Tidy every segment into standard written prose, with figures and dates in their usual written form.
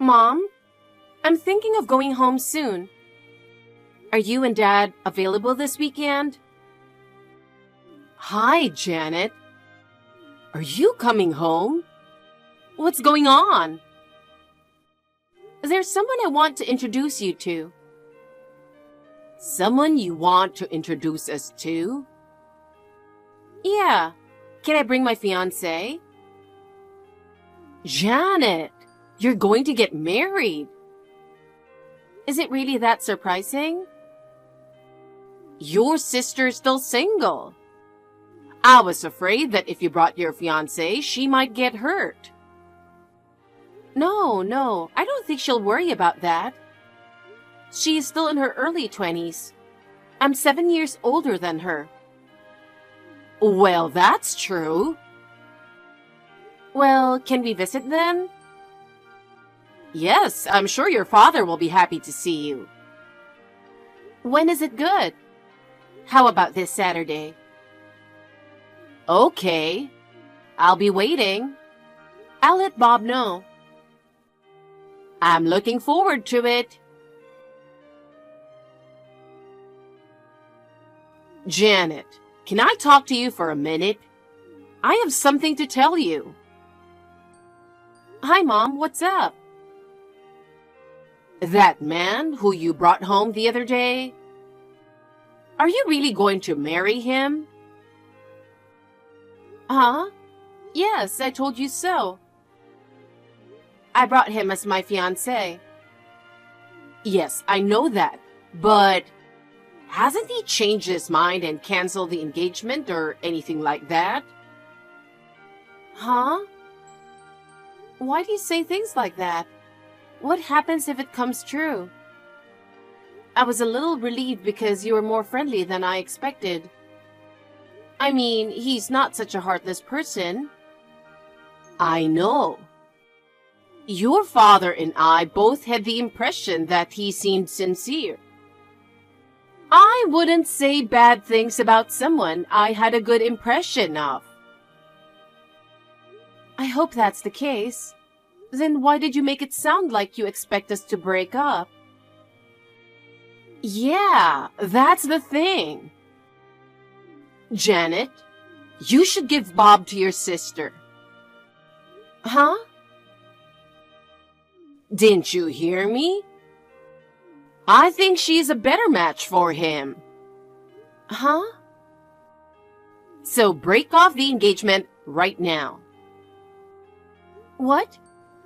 Mom, I'm thinking of going home soon. Are you and Dad available this weekend? Hi, Janet. Are you coming home? What's going on? There's someone I want to introduce you to. Someone you want to introduce us to? Yeah. Can I bring my fiancé? Janet, you're going to get married. Is it really that surprising? Your sister's still single. I was afraid that if you brought your fiancé, she might get hurt. No, I don't think she'll worry about that. She is still in her early 20s. I'm 7 years older than her. Well, that's true. Well, can we visit then? Yes, I'm sure your father will be happy to see you. When is it good? How about this Saturday? Okay. I'll be waiting. I'll let Bob know. I'm looking forward to it. Janet, can I talk to you for a minute? I have something to tell you. Hi, Mom. What's up? That man who you brought home the other day, are you really going to marry him? Huh? Yes, I told you so. I brought him as my fiancé. Yes, I know that, but hasn't he changed his mind and canceled the engagement or anything like that? Huh? Why do you say things like that? What happens if it comes true? I was a little relieved because you were more friendly than I expected. I mean, he's not such a heartless person. I know. Your father and I both had the impression that he seemed sincere. I wouldn't say bad things about someone I had a good impression of. I hope that's the case. Then why did you make it sound like you expect us to break up? Yeah, that's the thing. Janet, you should give Bob to your sister. Huh? Didn't you hear me? I think she's a better match for him. Huh? So break off the engagement right now. What?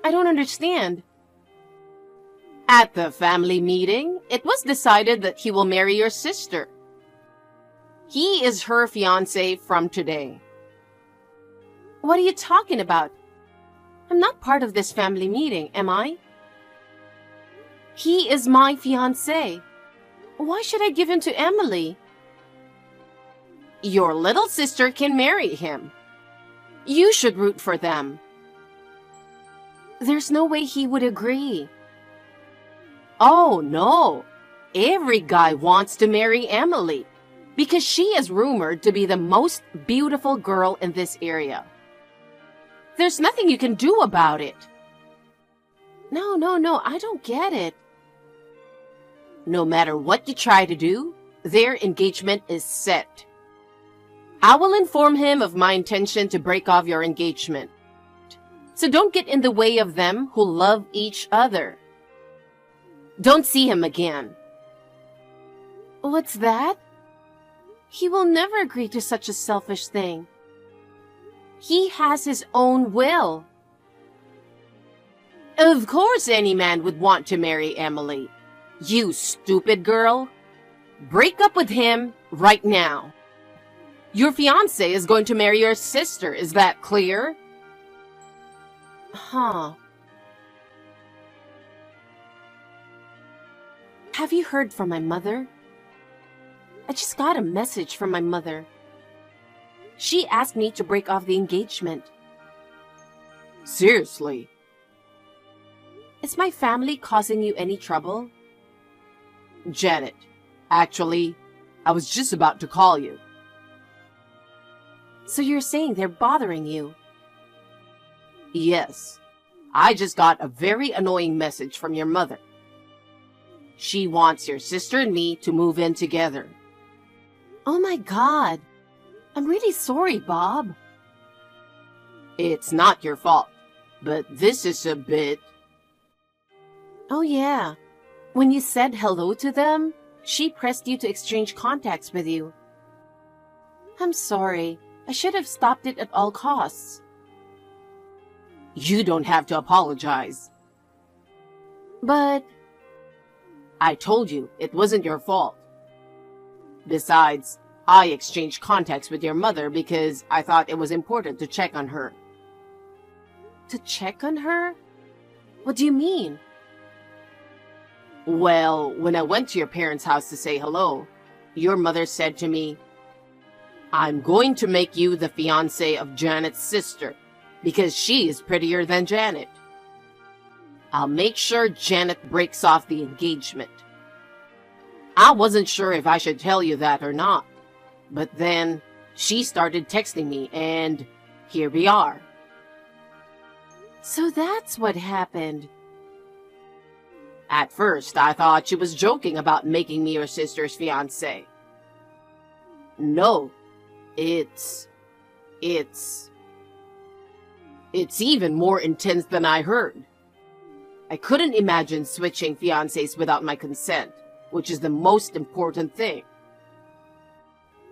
I don't understand. At the family meeting, it was decided that he will marry your sister. He is her fiancé from today. What are you talking about? I'm not part of this family meeting, am I? He is my fiancé. Why should I give him to Emily? Your little sister can marry him. You should root for them. There's no way he would agree. Oh, no. Every guy wants to marry Emily because she is rumored to be the most beautiful girl in this area. There's nothing you can do about it. No, I don't get it. No matter what you try to do, their engagement is set. I will inform him of my intention to break off your engagement. So don't get in the way of them who love each other. Don't see him again. What's that? He will never agree to such a selfish thing. He has his own will. Of course any man would want to marry Emily. You stupid girl. Break up with him right now. Your fiancé is going to marry your sister, is that clear? Huh. Have you heard from my mother? I just got a message from my mother. She asked me to break off the engagement. Seriously? Is my family causing you any trouble? Janet, actually, I was just about to call you. So you're saying they're bothering you? Yes. I just got a very annoying message from your mother. She wants your sister and me to move in together. Oh my God. I'm really sorry, Bob. It's not your fault, but this is a bit... Oh yeah. When you said hello to them, she pressed you to exchange contacts with you. I'm sorry. I should have stopped it at all costs. You don't have to apologize. But... I told you it wasn't your fault. Besides, I exchanged contacts with your mother because I thought it was important to check on her. To check on her? What do you mean? Well, when I went to your parents' house to say hello, your mother said to me, I'm going to make you the fiancé of Janet's sister because she is prettier than Janet. I'll make sure Janet breaks off the engagement. I wasn't sure if I should tell you that or not, but then she started texting me and here we are. So that's what happened. At first, I thought she was joking about making me your sister's fiancé. No, it's even more intense than I heard. I couldn't imagine switching fiancés without my consent, which is the most important thing.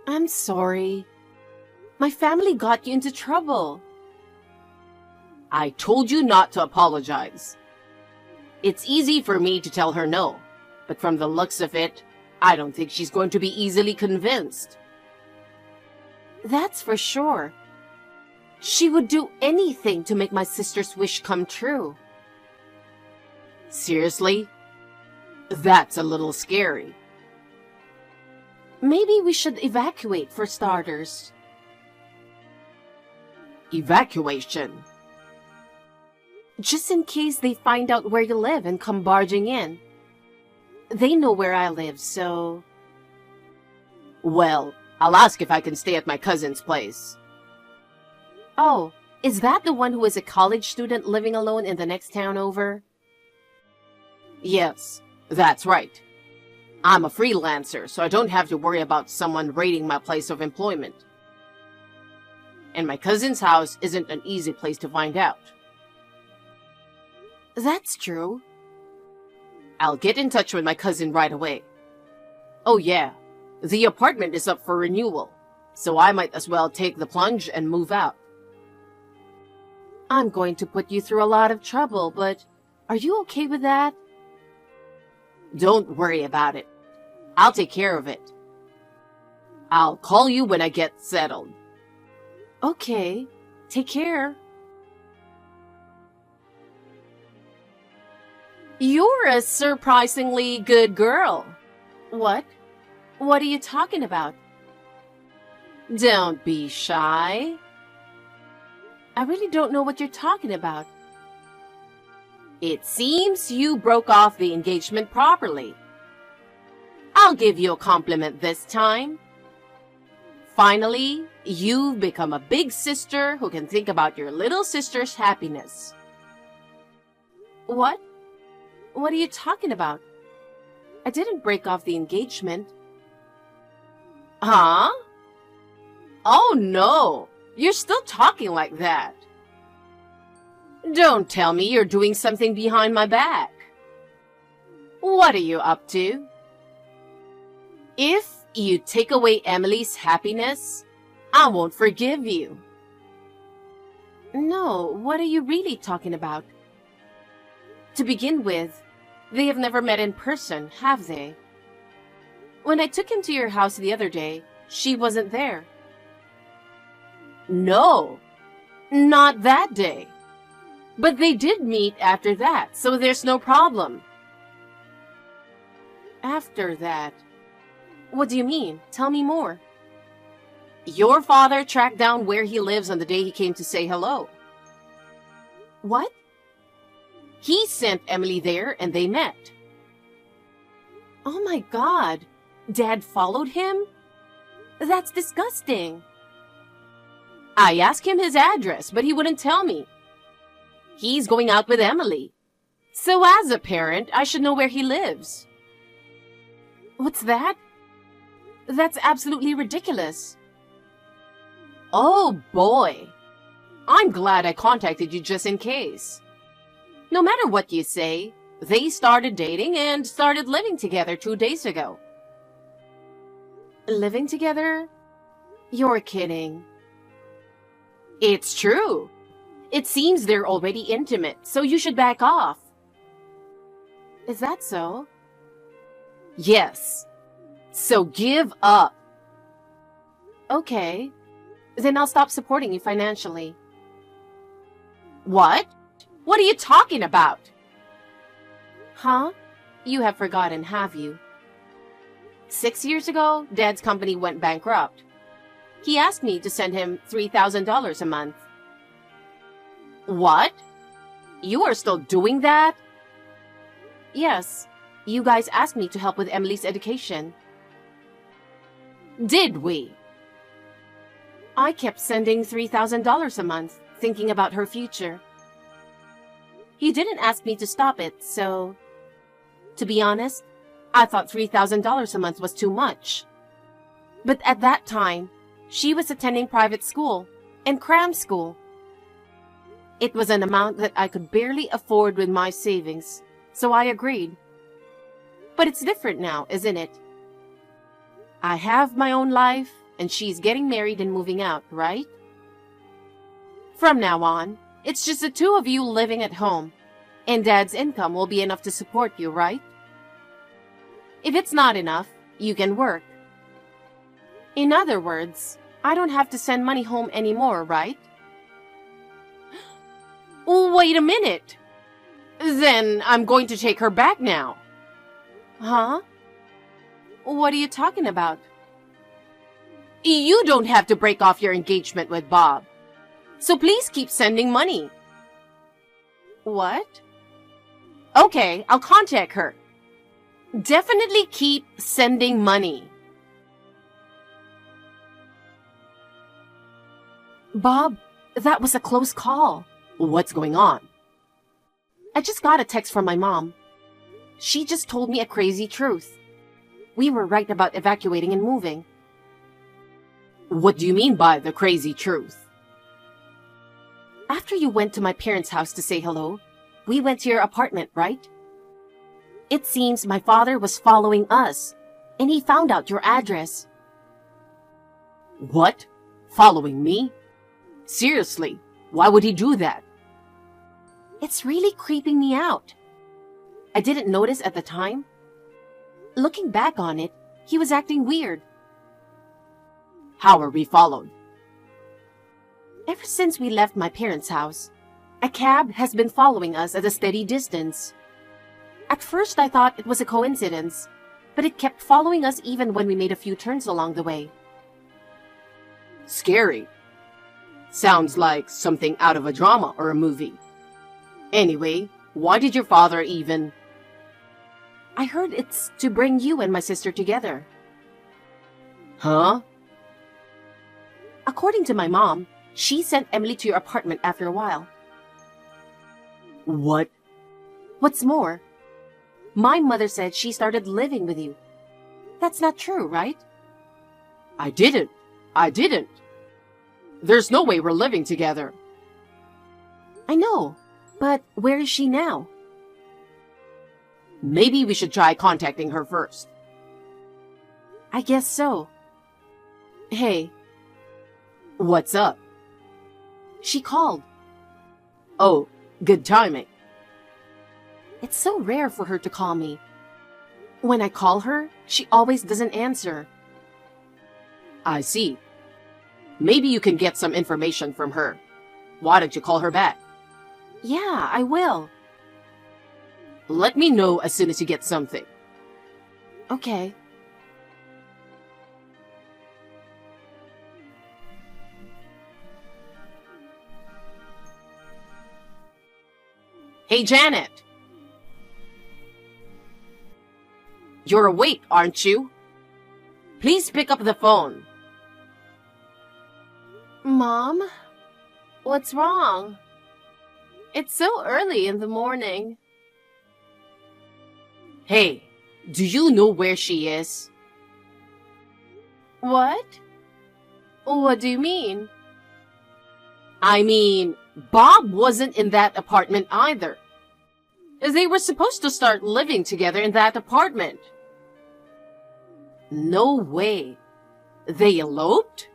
I'm sorry. My family got you into trouble. I told you not to apologize. It's easy for me to tell her no, but from the looks of it, I don't think she's going to be easily convinced. That's for sure. She would do anything to make my sister's wish come true. Seriously? That's a little scary. Maybe we should evacuate for starters. Evacuation? Just in case they find out where you live and come barging in. They know where I live, so... Well, I'll ask if I can stay at my cousin's place. Oh, is that the one who is a college student living alone in the next town over? Yes, that's right. I'm a freelancer, so I don't have to worry about someone raiding my place of employment. And my cousin's house isn't an easy place to find out. That's true. I'll get in touch with my cousin right away. Oh yeah, the apartment is up for renewal, so I might as well take the plunge and move out. I'm going to put you through a lot of trouble, but are you okay with that? Don't worry about it. I'll take care of it. I'll call you when I get settled. Okay, take care. You're a surprisingly good girl. What? What are you talking about? Don't be shy. I really don't know what you're talking about. It seems you broke off the engagement properly. I'll give you a compliment this time. Finally, you've become a big sister who can think about your little sister's happiness. What? What are you talking about? I didn't break off the engagement. Huh? Oh no, you're still talking like that. Don't tell me you're doing something behind my back. What are you up to? If you take away Emily's happiness, I won't forgive you. No, what are you really talking about? To begin with, they have never met in person, have they? When I took him to your house the other day, she wasn't there. No, not that day. But they did meet after that, so there's no problem. After that? What do you mean? Tell me more. Your father tracked down where he lives on the day he came to say hello. What? He sent Emily there and they met. Oh my God! Dad followed him? That's disgusting. I asked him his address, but he wouldn't tell me. He's going out with Emily. So as a parent, I should know where he lives. What's that? That's absolutely ridiculous. Oh boy. I'm glad I contacted you just in case. No matter what you say, they started dating and started living together 2 days ago. Living together? You're kidding. It's true. It seems they're already intimate, so you should back off. Is that so? Yes. So give up. Okay. Then I'll stop supporting you financially. What? What are you talking about? Huh? You have forgotten, have you? 6 years ago, Dad's company went bankrupt. He asked me to send him $3,000 a month. What? You are still doing that? Yes. You guys asked me to help with Emily's education. Did we? I kept sending $3,000 a month, thinking about her future. He didn't ask me to stop it, so... To be honest, I thought $3,000 a month was too much. But at that time, she was attending private school and cram school. It was an amount that I could barely afford with my savings, so I agreed. But it's different now, isn't it? I have my own life, and she's getting married and moving out, right? From now on, it's just the two of you living at home, and Dad's income will be enough to support you, right? If it's not enough, you can work. In other words, I don't have to send money home anymore, right? Wait a minute. Then I'm going to take her back now. Huh? What are you talking about? You don't have to break off your engagement with Bob. So please keep sending money. What? Okay, I'll contact her. Definitely keep sending money. Bob, that was a close call. What's going on? I just got a text from my mom. She just told me a crazy truth. We were right about evacuating and moving. What do you mean by the crazy truth? After you went to my parents' house to say hello, we went to your apartment, right? It seems my father was following us, and he found out your address. What? Following me? Seriously, why would he do that? It's really creeping me out. I didn't notice at the time. Looking back on it, he was acting weird. How are we followed? Ever since we left my parents' house, a cab has been following us at a steady distance. At first I thought it was a coincidence, but it kept following us even when we made a few turns along the way. Scary. Sounds like something out of a drama or a movie. Anyway, why did your father even... I heard it's to bring you and my sister together. Huh? According to my mom, she sent Emily to your apartment after a while. What? What's more, my mother said she started living with you. That's not true, right? I didn't. There's no way we're living together. I know, but where is she now? Maybe we should try contacting her first. I guess so. Hey. What's up? She called. Oh, good timing. It's so rare for her to call me. When I call her, she always doesn't answer. I see. Maybe you can get some information from her. Why don't you call her back? Yeah, I will. Let me know as soon as you get something. Okay. Hey, Janet. You're awake, aren't you? Please pick up the phone. Mom? What's wrong? It's so early in the morning. Hey, do you know where she is? What? What do you mean? I mean, Bob wasn't in that apartment either. They were supposed to start living together in that apartment. No way. They eloped?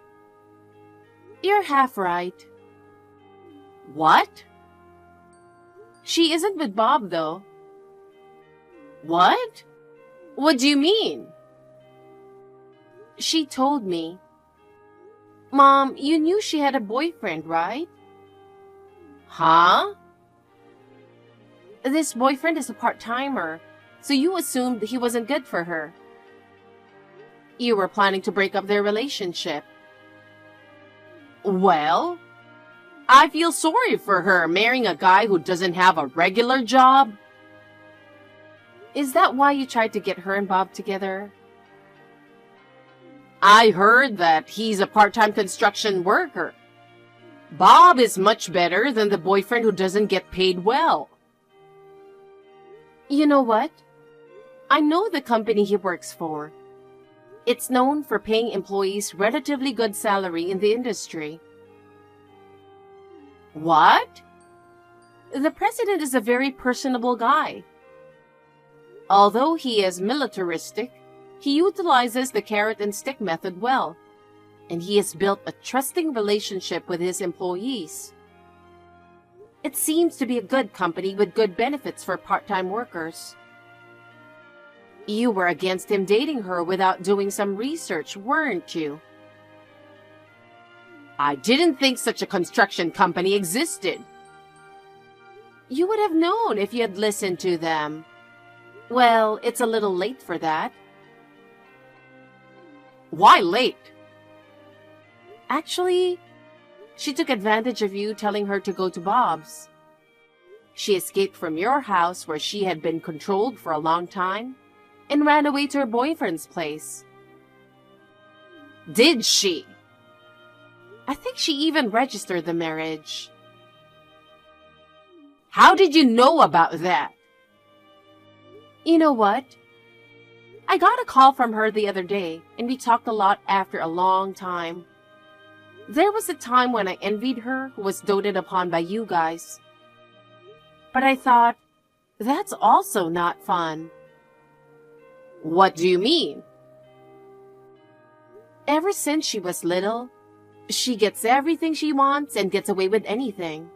You're half right. What? She isn't with Bob, though. What? What do you mean? She told me. Mom, you knew she had a boyfriend, right? Huh? This boyfriend is a part-timer, so you assumed he wasn't good for her. You were planning to break up their relationship. Well, I feel sorry for her marrying a guy who doesn't have a regular job. Is that why you tried to get her and Bob together? I heard that he's a part-time construction worker. Bob is much better than the boyfriend who doesn't get paid well. You know what? I know the company he works for. It's known for paying employees relatively good salary in the industry. What? The president is a very personable guy. Although he is militaristic, he utilizes the carrot and stick method well, and he has built a trusting relationship with his employees. It seems to be a good company with good benefits for part-time workers. You were against him dating her without doing some research, weren't you? I didn't think such a construction company existed. You would have known if you had listened to them. Well, it's a little late for that. Why late? Actually, she took advantage of you telling her to go to Bob's. She escaped from your house where she had been controlled for a long time and ran away to her boyfriend's place. Did she? I think she even registered the marriage. How did you know about that? You know what? I got a call from her the other day, and we talked a lot after a long time. There was a time when I envied her who was doted upon by you guys. But I thought, that's also not fun. What do you mean? Ever since she was little, she gets everything she wants and gets away with anything.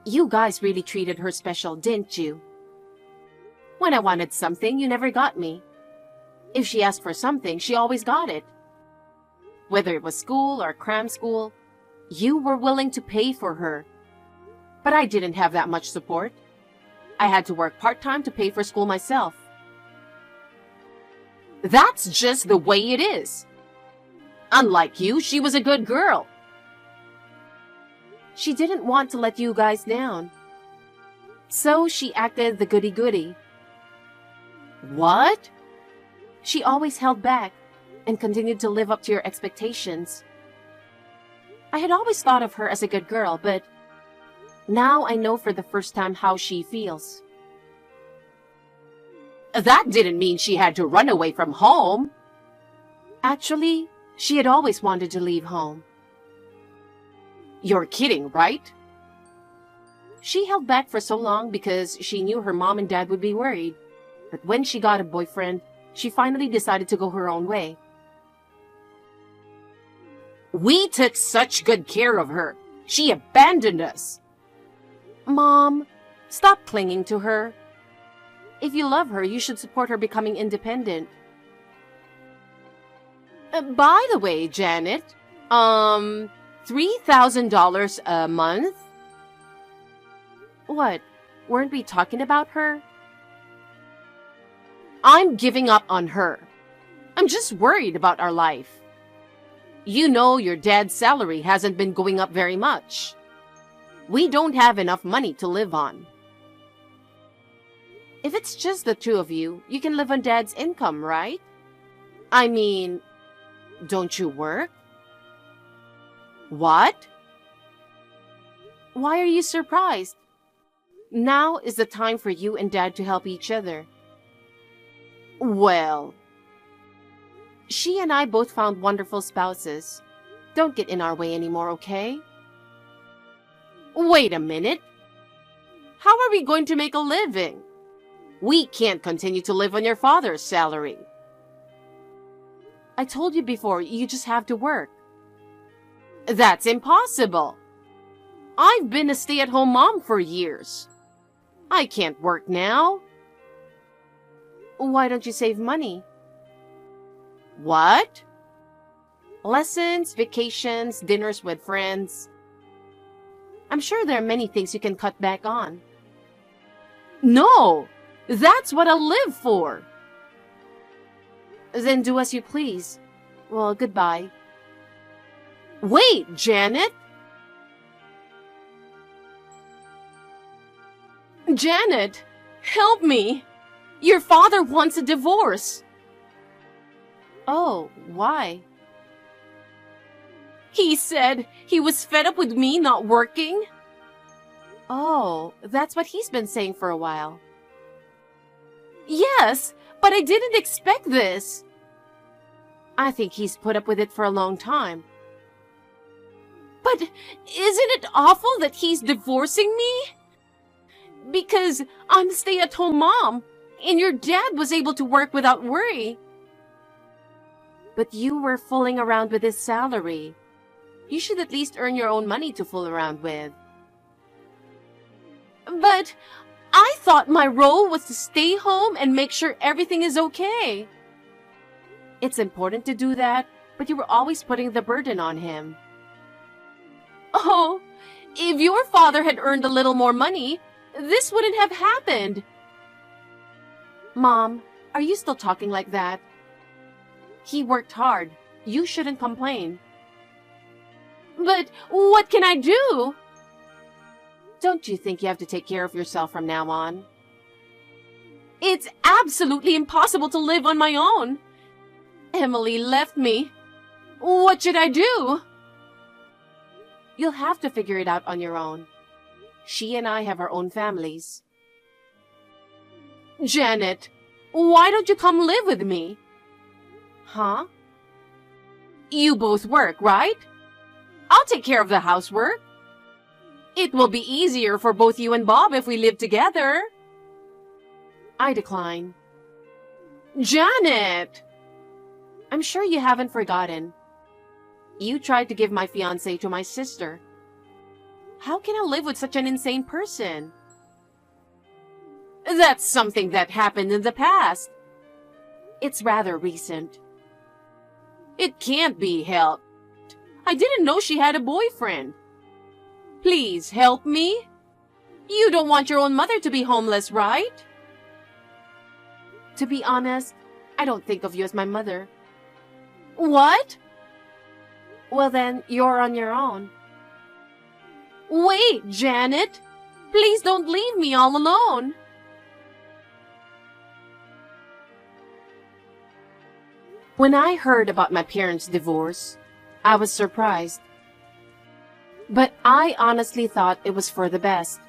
You guys really treated her special, didn't you? When I wanted something, you never got me. If she asked for something, she always got it. Whether it was school or cram school, you were willing to pay for her. But I didn't have that much support. I had to work part-time to pay for school myself. That's just the way it is. Unlike you, she was a good girl. She didn't want to let you guys down. So she acted the goody-goody. What? She always held back and continued to live up to your expectations. I had always thought of her as a good girl, but now I know for the first time how she feels. That didn't mean she had to run away from home. Actually, she had always wanted to leave home. You're kidding, right? She held back for so long because she knew her mom and dad would be worried. But when she got a boyfriend, she finally decided to go her own way. We took such good care of her. She abandoned us. Mom, stop clinging to her. If you love her, you should support her becoming independent. By the way, Janet, $3,000 a month? What? Weren't we talking about her? I'm giving up on her. I'm just worried about our life. You know your dad's salary hasn't been going up very much. We don't have enough money to live on. If it's just the two of you, you can live on Dad's income, right? I mean, don't you work? What? Why are you surprised? Now is the time for you and Dad to help each other. Well, she and I both found wonderful spouses. Don't get in our way anymore, okay? wait a minute. How are we going to make a living? We can't continue to live on your father's salary. I told you before, you just have to work. That's impossible. I've been a stay-at-home mom for years. I can't work now. Why don't you save money? What? Lessons, vacations, dinners with friends. I'm sure there are many things you can cut back on. No, that's what I live for. Then do as you please. Well, goodbye. Wait, Janet. Janet, help me. Your father wants a divorce. Oh, why? He said he was fed up with me not working. Oh, that's what he's been saying for a while. Yes, but I didn't expect this. I think he's put up with it for a long time. But isn't it awful that he's divorcing me? Because I'm a stay-at-home mom, and your dad was able to work without worry. But you were fooling around with his salary. You should at least earn your own money to fool around with. But I thought my role was to stay home and make sure everything is okay. It's important to do that, but you were always putting the burden on him. Oh, if your father had earned a little more money, this wouldn't have happened. Mom, are you still talking like that? He worked hard. You shouldn't complain. But what can I do? Don't you think you have to take care of yourself from now on? It's absolutely impossible to live on my own. Emily left me. What should I do? You'll have to figure it out on your own. She and I have our own families. Janet, why don't you come live with me? Huh? You both work, right? I'll take care of the housework. It will be easier for both you and Bob if we live together. I decline. Janet! I'm sure you haven't forgotten. You tried to give my fiancé to my sister. How can I live with such an insane person? That's something that happened in the past. It's rather recent. It can't be helped. I didn't know she had a boyfriend. Please help me. You don't want your own mother to be homeless, right? To be honest, I don't think of you as my mother. What? Well then, you're on your own. Wait, Janet. Please don't leave me all alone. When I heard about my parents' divorce, I was surprised. But I honestly thought it was for the best.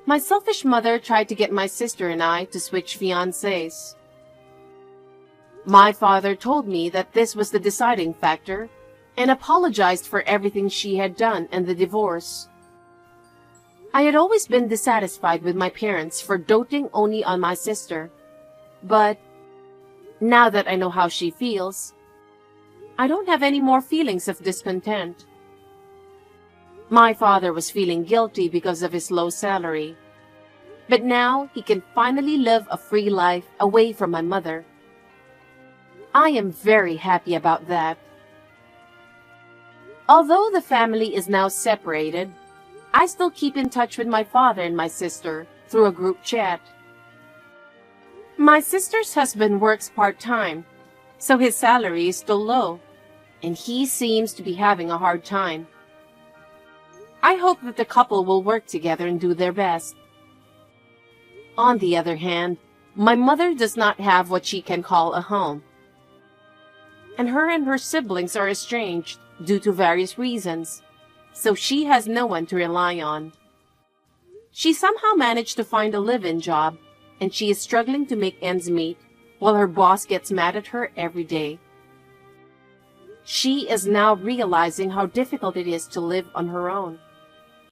My selfish mother tried to get my sister and I to switch fiancés. My father told me that this was the deciding factor and apologized for everything she had done in the divorce. I had always been dissatisfied with my parents for doting only on my sister. But now that I know how she feels, I don't have any more feelings of discontent. My father was feeling guilty because of his low salary, but now he can finally live a free life away from my mother. I am very happy about that. Although the family is now separated, I still keep in touch with my father and my sister through a group chat. My sister's husband works part-time, so his salary is still low, and he seems to be having a hard time. I hope that the couple will work together and do their best. On the other hand, my mother does not have what she can call a home, and her siblings are estranged due to various reasons, so she has no one to rely on. She somehow managed to find a live-in job, and she is struggling to make ends meet while her boss gets mad at her every day. She is now realizing how difficult it is to live on her own.